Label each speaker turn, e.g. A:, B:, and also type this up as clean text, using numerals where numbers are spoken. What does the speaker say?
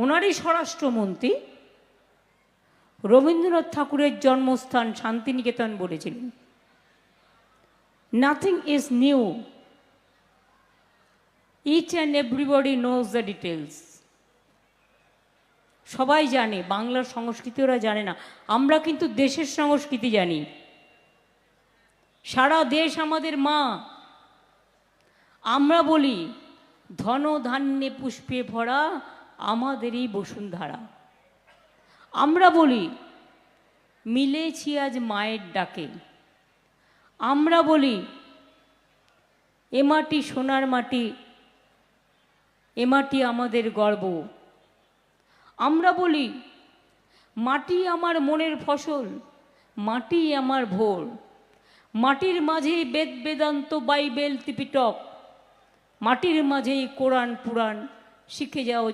A: ওনারই স্বরাষ্ট্রমন্ত্রী রবীন্দ্রনাথ ঠাকুরের জন্মস্থান শান্তিনিকেতন বলেছিলেন, nothing is new, each and everybody knows the details. সবাই জানে, বাংলার সংস্কৃতি ওরা জানে না, আমরা কিন্তু দেশের সংস্কৃতি জানি। সারা দেশ আমাদের মা। আমরা বলি ধন ধান্যে পুষ্পে ভরা আমাদেরই বসুন্ধরা। আমরা বলি মিলেছি আজ মায়ের ডাকে। আমরা বলি এ মাটি সোনার মাটি, এ মাটি আমাদের গর্ব। আমরা বলি মাটি আমার মনের ফসল, মাটি আমার ভোর। মাটির মাঝেই বেদ বেদান্ত বাইবেল ত্রিপিটক, মাটির মাঝেই কোরআন পুরাণ, শিখে যাও